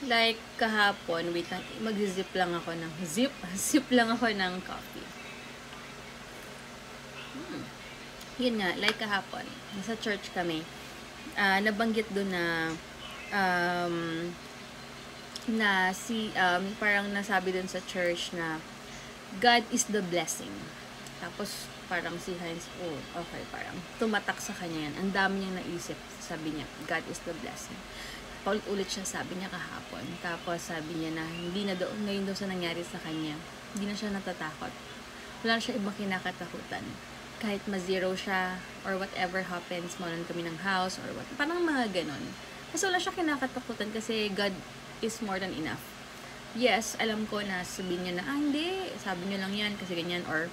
Like, kahapon, wait lang, mag-zip lang ako ng, zip lang ako ng coffee. Yun nga, like kahapon, nasa church kami, nabanggit doon um, parang nasabi doon sa church na, God is the blessing. Tapos, parang si Heinz, oh, okay, parang tumatak sa kanya yan. Ang dami niyang naisip, sabi niya, God is the blessing. Paulit-ulit siya, sabi niya kahapon. Tapos, sabi niya na, hindi na doon, ngayon daw sa nangyari sa kanya, hindi na siya natatakot. Wala na siya ibang kinakatakutan. Kahit ma-zero siya, or whatever happens, maulan kami ng house, or what, parang mga ganon. Kasi wala siya kinakatakutan kasi God is more than enough. Yes, alam ko na sabihin niya na, hindi, sabi niyo lang yan kasi ganyan, or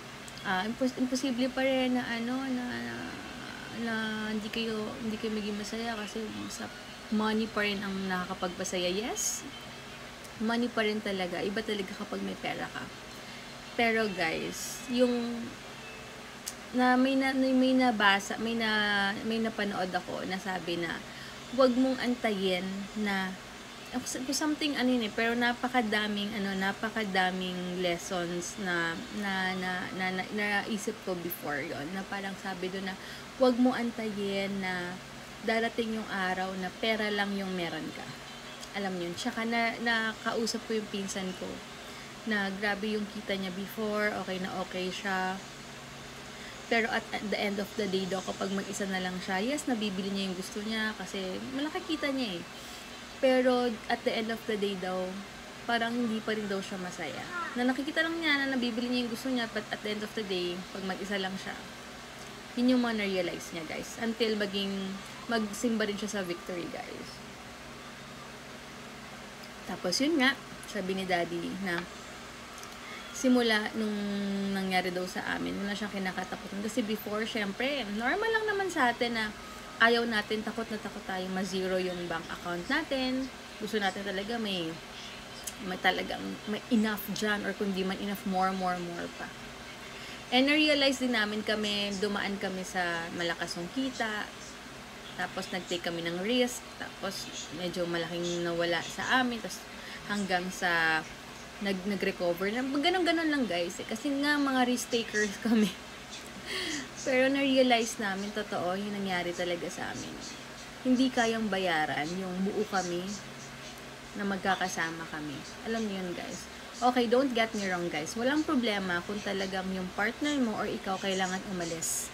imposible pa rin na hindi kayo maging masaya kasi sa money pa rin ang nakakapagpasaya. Yes, money pa rin talaga. Iba talaga kapag may pera ka. Pero guys, yung may napanood ako na sabi na huwag mong antayin na something pero napakadaming lessons na naisip ko before yon, na parang sabi doon na huwag mo antayin na darating yung araw na pera lang yung meron ka. Alam niyo yun. Tsaka nakausap ko yung pinsan ko na grabe yung kita niya before, okay siya. Pero at the end of the day daw, kapag mag-isa na lang siya, yes, nabibili niya yung gusto niya kasi malaki kita niya eh. Pero at the end of the day daw, parang hindi pa rin daw siya masaya. Na nakikita lang niya na nabibili niya yung gusto niya, but at the end of the day, pag mag-isa lang siya, yun yung mga na-realize niya, guys. Until magsimba rin siya sa victory, guys. Tapos yun nga, sabi ni Daddy na simula nung nangyari daw sa amin, wala siyang kinakatakutan. Kasi before, syempre, normal lang naman sa atin na ayaw natin, takot na takot tayo ma-zero yung bank account natin. Gusto natin talaga may enough dyan, or kundi man enough, more pa. And na-realize din namin dumaan kami sa malakas yung kita, tapos nag-take kami ng risk, tapos medyo malaking nawala sa amin, tapos hanggang sa nag-recover na, ganun lang guys, kasi nga mga risk takers kami. Pero na-realize namin, totoo, yung nangyari talaga sa amin. Hindi kayang bayaran yung buo kami na magkakasama kami. Alam niyo yun, guys. Okay, don't get me wrong, guys. Walang problema kung talagang yung partner mo or ikaw kailangan umalis.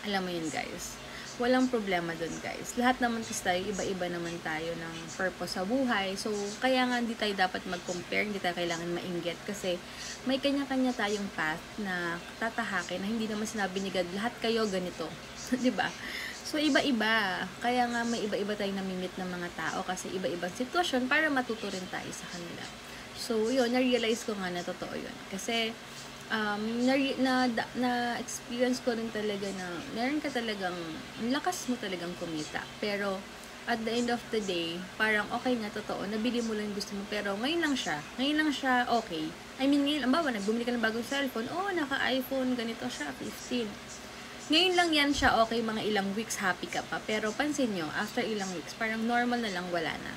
Alam mo yun, guys. Walang problema dun, guys. Lahat naman kasi tayo, iba-iba naman tayo ng purpose sa buhay. So, kaya nga hindi tayo dapat mag-compare, hindi tayo kailangan mainggit kasi may kanya-kanya tayong path na tatahakin na hindi naman sinabi ni God, lahat kayo ganito. 'Di ba? So, iba-iba. Kaya nga may iba-iba tayong namimit ng mga tao kasi iba-ibang sitwasyon para matuto rin tayo sa kanila. So, yun, na-realize ko nga na totoo yun. Kasi, na-experience ko rin talaga na meron ka talagang, lakas mo talagang kumita. Pero, at the end of the day, parang okay nga, totoo, nabili mo lang yung gusto mo, pero ngayon lang siya okay. I mean, ngayon, ambawa, nagbumili ka ng bagong cellphone, naka-iPhone, ganito siya, 15. Ngayon lang yan siya okay, mga ilang weeks, happy ka pa. Pero pansin nyo, after ilang weeks, parang normal na lang, wala na.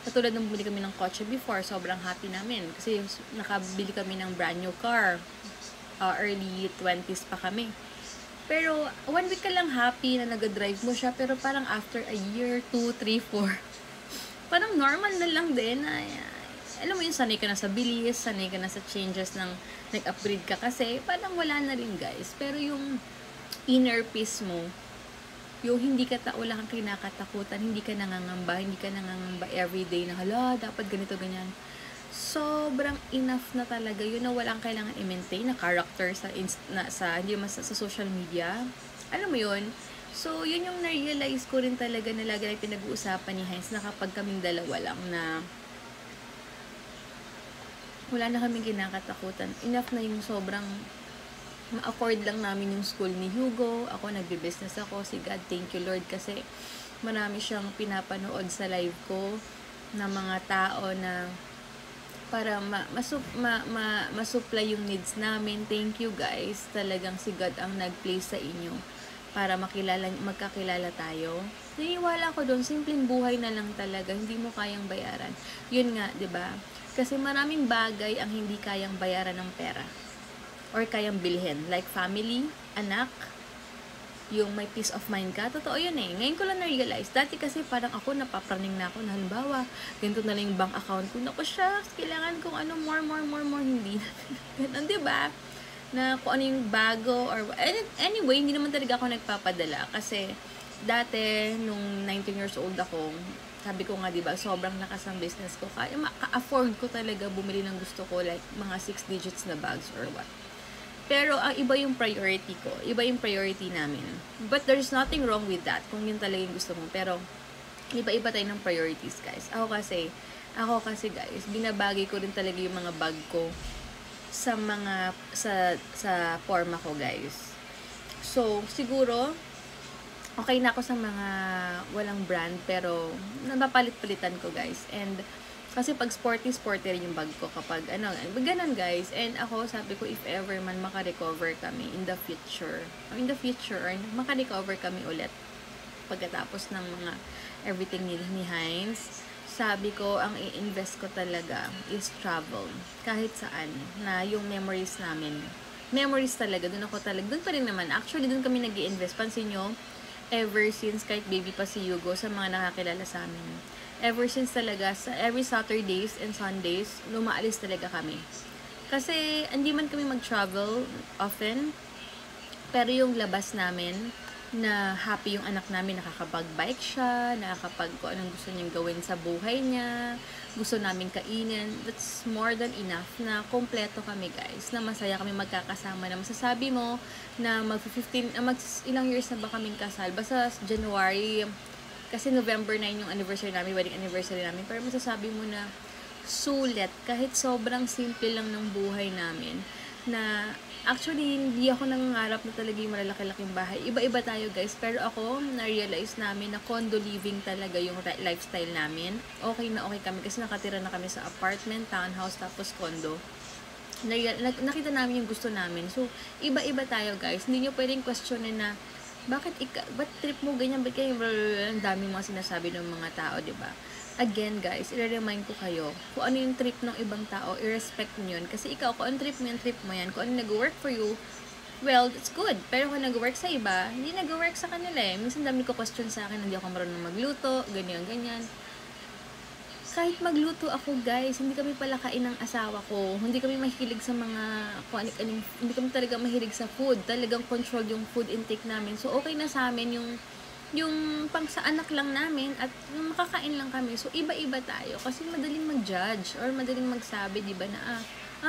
Katulad nung bumili kami ng kotse before, sobrang happy namin. Kasi nakabili kami ng brand new car. Early 20s pa kami. Pero, 1 week ka lang happy na nag-drive mo siya. Pero parang after a year, 2, 3, 4, parang normal na lang din. Alam mo yun, sanay ka na sa bilis, sanay ka na sa changes ng nag-upgrade ka kasi. Parang wala na rin, guys. Pero yung inner peace mo, yung wala kang kinakatakutan, hindi ka nangangamba everyday na, dapat ganito, ganyan. Sobrang enough na talaga yun na walang kailangan i-maintain na character sa social media. Alam mo yun? So, yun yung na-realize ko rin talaga na lagi na pinag-uusapan ni Heinz na kapag kaming dalawa lang na wala na kaming kinakatakutan. Enough na yung sobrang ma-afford lang namin yung school ni Hugo. Ako, nagbe-business ako. Si God, thank you Lord, kasi marami siyang pinapanood sa live ko na mga tao na para masupply yung needs namin. Thank you guys. Talagang si God ang nag-place sa inyo. para magkakilala tayo. Naniniwala ako doon, simpleng buhay na lang talaga, hindi mo kayang bayaran. Yun nga, 'di ba? Kasi maraming bagay ang hindi kayang bayaran ng pera or kayang bilhin, like family, anak, yung may peace of mind ka. Totoo yun eh. Ngayon ko lang na-realize. Dati kasi parang ako, napapraning na ako na halimbawa, ganito na lang yung bank account ko. Naku shucks, kailangan kong more. Hindi na. Ganun, diba? Na kung ano yung bago or anyway, hindi naman talaga ako nagpapadala. Kasi dati, nung 19 years old ako, sabi ko nga, diba, sobrang lakas ang business ko. Kaya maka-afford ko talaga bumili ng gusto ko, like mga 6 digits na bags or what. Pero ang iba yung priority ko. Iba yung priority namin. But there's nothing wrong with that kung yun talaga yung gusto mo. Pero iba-iba tayo ng priorities, guys. Ako kasi guys, binabagay ko rin talaga yung mga bag ko sa mga sa forma ko, guys. So, siguro okay na ako sa mga walang brand, pero napapalit-palitan ko, guys. And kasi pag sporty rin yung bag ko kapag ganun, guys. And ako, sabi ko, if ever man maka-recover kami in the future, or maka-recover kami ulit pagkatapos ng mga everything ni Heinz, sabi ko, ang i-invest ko talaga is travel. Kahit saan, na yung memories namin. Memories talaga, doon pa rin naman. Actually, doon kami nag-i-invest. Pansin nyo, ever since, kahit baby pa si Hugo, sa mga nakakilala sa amin, ever since talaga, sa every Saturdays and Sundays, lumaalis talaga kami. Kasi, hindi man kami mag-travel often, pero yung labas namin, na happy yung anak namin, nakakapag-bike siya, nakakapag kung anong gusto niyang gawin sa buhay niya, gusto namin kainin, that's more than enough na kompleto kami, guys, na masaya kami magkakasama, na masasabi mo na ilang years na ba kaming kasal, basta January, kasi November 9 yung anniversary namin, wedding anniversary namin, pero masasabi mo na sulit, kahit sobrang simple lang ng buhay namin, na actually, hindi ako nangangarap na talaga yung malalaki-laking bahay. Iba-iba tayo, guys. Pero ako, na-realize namin na condo living talaga yung lifestyle namin. Okay na okay kami kasi nakatira na kami sa apartment, townhouse, tapos condo. Nakita namin yung gusto namin. So, iba-iba tayo, guys. Hindi nyo pwedeng questionin na ba't trip mo ganyan, ba't kayo, ang daming mga sinasabi ng mga tao, diba? Again, guys, i-remind ko kayo kung ano yung trip ng ibang tao, i-respect nyo yun. Kasi ikaw, kung ano trip mo yan. Kung ano nag-work for you, well, that's good. Pero kung nag-work sa iba, hindi nag-work sa kanila eh. Minsan dami ko question sa akin, hindi ako marunong magluto, ganyan. Kahit magluto ako, guys, hindi kami palakain ng asawa ko. Hindi kami mahilig sa mga, hindi kami talaga mahilig sa food. Talagang control yung food intake namin. So, okay na sa amin yung pang sa anak lang namin at yung makakain lang kami. So, iba-iba tayo. Kasi madaling mag-judge or madaling magsabi, di ba, na,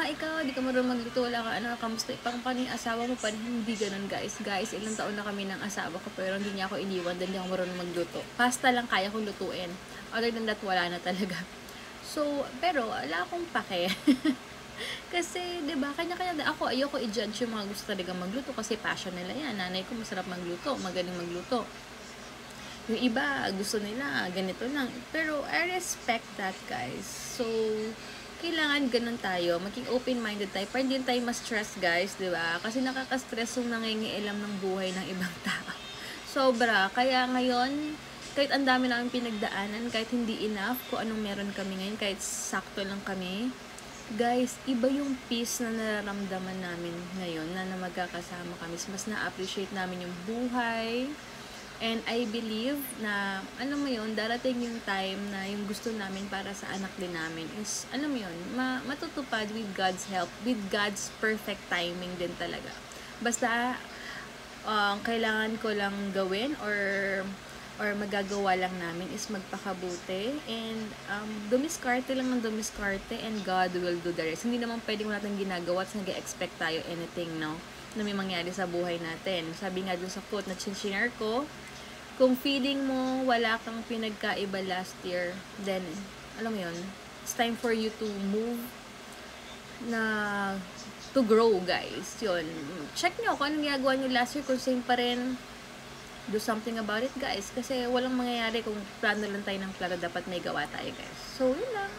ikaw, di ka marunong magluto, wala ka, kamusta, paano yung asawa mo, hindi ganun, guys. Guys, ilang taon na kami ng asawa ko, pero hindi niya ako iniwan dahil hindi ako marunong magluto. Pasta lang kaya kong lutuin. Other than that, wala na talaga. So, pero, wala akong pake. Kasi, di ba, kanya-kanya, ako, ayoko i-judge yung mga gusto talaga magluto kasi passion nila yan. Nanay ko masarap magluto, magaling magluto. Yung iba, gusto nila, ganito lang. Pero, I respect that, guys. So, kailangan ganun tayo. Maging open-minded tayo. Para hindi tayo ma-stress, guys, di ba? Kasi nakaka-stress yung nangingialam ng buhay ng ibang tao. Sobra. Kaya ngayon, kahit ang dami namin pinagdaanan, kahit hindi enough kung anong meron kami ngayon, kahit sakto lang kami, guys, iba yung peace na nararamdaman namin ngayon na magkakasama kami. Mas na-appreciate namin yung buhay. And I believe na, alam mo yun, darating yung time na yung gusto namin para sa anak din namin is, alam mo yun, matutupad with God's help, with God's perfect timing din talaga. Basta, kailangan ko lang gawin or magagawa lang namin is magpakabuti and dumiskarte lang ng dumiskarte and God will do the rest. Hindi naman pwedeng wala tayong ginagawa at nag-expect tayo anything, no? Na may mangyari sa buhay natin. Sabi nga dun sa quote na chinchiner ko, kung feeling mo wala kang pinagkaiba last year, then, alam mo yun, it's time for you to move to grow, guys. Yun. Check nyo kung anong ginagawa nyo last year, kung same pa rin, do something about it, guys. Kasi walang mangyayari kung plano lang tayo ng plano, dapat may gawa tayo, guys. So, yun lang.